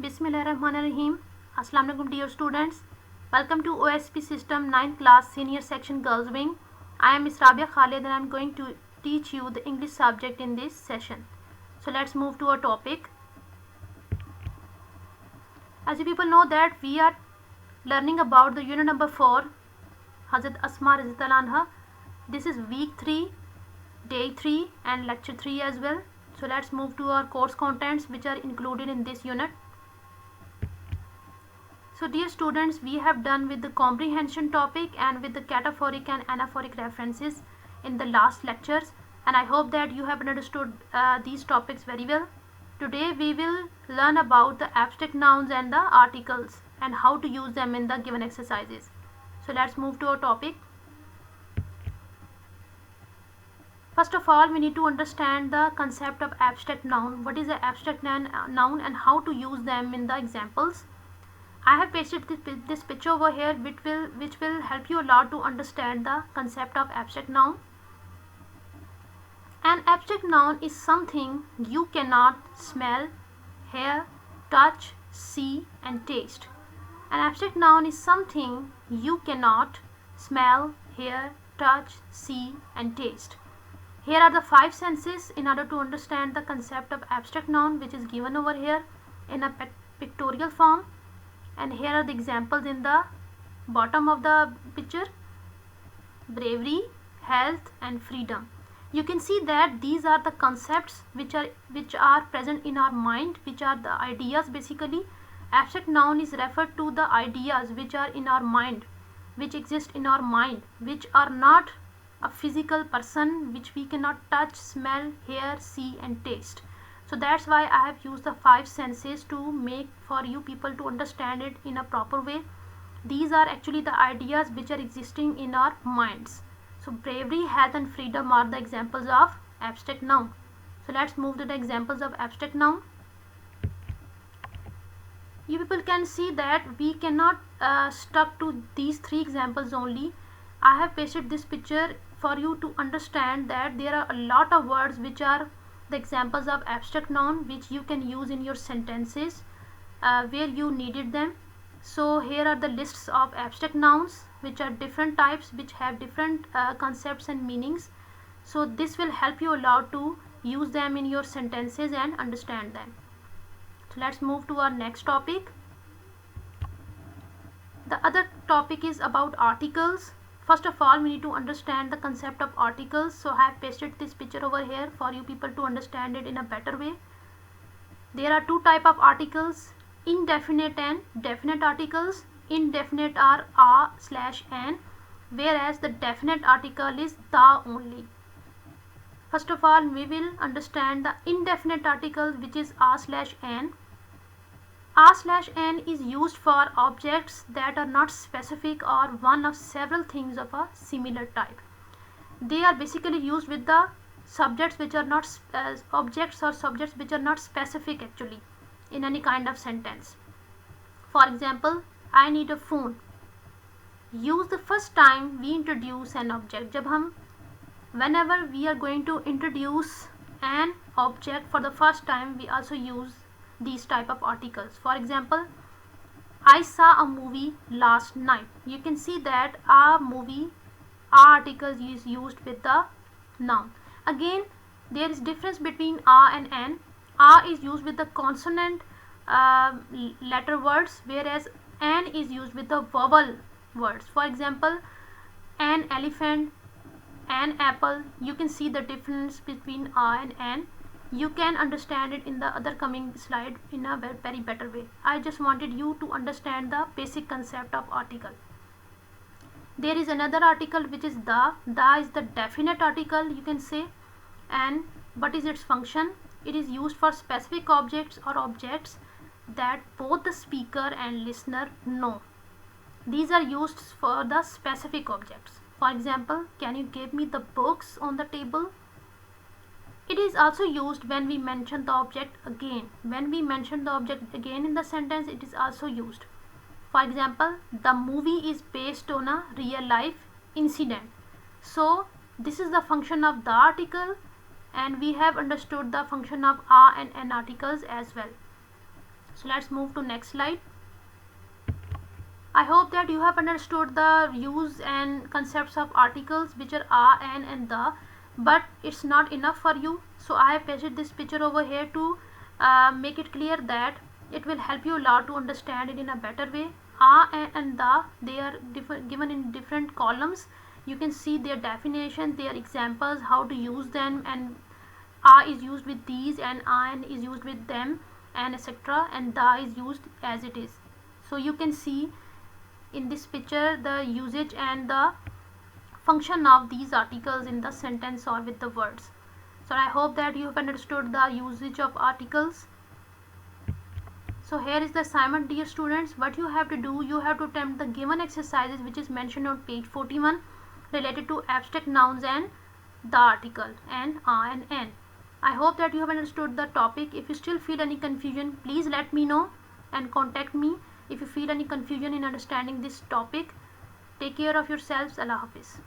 Bismillahirrahmanirrahim. Assalamu alaikum dear students. Welcome to OSP System 9th class Senior Section Girls Wing. I am Ms. Rabia Khalid and I am going to teach you the English subject in this session. So let's move to our topic. As you people know that we are learning about the unit number 4, Hazrat Asma Radhiyallahu Anha. This is week 3, day 3 and lecture 3 as well. So let's move to our course contents which are included in this unit. So dear students, we have done with the comprehension topic and with the cataphoric and anaphoric references in the last lectures, and I hope that you have understood these topics very well. Today we will learn about the abstract nouns and the articles and how to use them in the given exercises. So let's move to our topic. First of all, we need to understand the concept of abstract noun. What is an abstract noun and how to use them in the examples. I have pasted this picture over here which will help you a lot to understand the concept of abstract noun. An abstract noun is something you cannot smell, hear, touch, see and taste. An abstract noun is something you cannot smell, hear, touch, see and taste. Here are the 5 senses in order to understand the concept of abstract noun, which is given over here in a pictorial form. And here are the examples in the bottom of the picture: bravery, health and freedom. You can see that these are the concepts which are present in our mind, which are the ideas basically. Abstract noun is referred to the ideas which are in our mind, which exist in our mind, which are not a physical person, which we cannot touch, smell, hear, see and taste. So that's why I have used the 5 senses to make for you people to understand it in a proper way. These are actually the ideas which are existing in our minds. So bravery, health and freedom are the examples of abstract noun. So let's move to the examples of abstract noun. You people can see that we cannot stuck to these 3 examples only. I have pasted this picture for you to understand that there are a lot of words which are the examples of abstract noun which you can use in your sentences where you needed them. So here are the lists of abstract nouns which are different types, which have different concepts and meanings. So this will help you a lot to use them in your sentences and understand them. So let's move to our next topic. The other topic is about articles. First of all, we need to understand the concept of articles. So I have pasted this picture over here for you people to understand it in a better way. There are 2 types of articles: indefinite and definite articles. Indefinite are a/an, whereas the definite article is the only. First of all, we will understand the indefinite article, which is a/an. A/n is used for objects that are not specific or one of several things of a similar type. They are basically used with the subjects which are not objects or subjects which are not specific actually in any kind of sentence. For example, I need a phone. Use the first time we introduce an object. Whenever we are going to introduce an object for the first time, we also use these type of articles. For example, I saw a movie last night. You can see that a article is used with the noun. Again, there is difference between a and an. A is used with the consonant letter words, whereas an is used with the vowel words. For example, an elephant, an apple. You can see the difference between a and an. You can understand it in the other coming slide in a very better way. I just wanted you to understand the basic concept of article. There is another article which is the. The is the definite article, you can say. And what is its function? It is used for specific objects or objects that both the speaker and listener know. These are used for the specific objects. For example, can you give me the books on the table? It is also used when we mention the object again. When we mention the object again in the sentence, it is also used. For example, the movie is based on a real life incident. So this is the function of the article, and we have understood the function of a and an articles as well. So let's move to next slide. I hope that you have understood the use and concepts of articles which are a, an and the, but it's not enough for you. So I have pasted this picture over here to make it clear that it will help you a lot to understand it in a better way. A, an and the, they are given in different columns. You can see their definition, their examples, how to use them, and a is used with these and an is used with them and etc, and the is used as it is. So you can see in this picture the usage and the function of these articles in the sentence or with the words. So I hope that you have understood the usage of articles. So here is the assignment, dear students. What you have to do, you have to attempt the given exercises which is mentioned on page 41 related to abstract nouns and the article and a and an. I hope that you have understood the topic. If you still feel any confusion, please let me know and contact me if you feel any confusion in understanding this topic. Take care of yourselves. Allah Hafiz.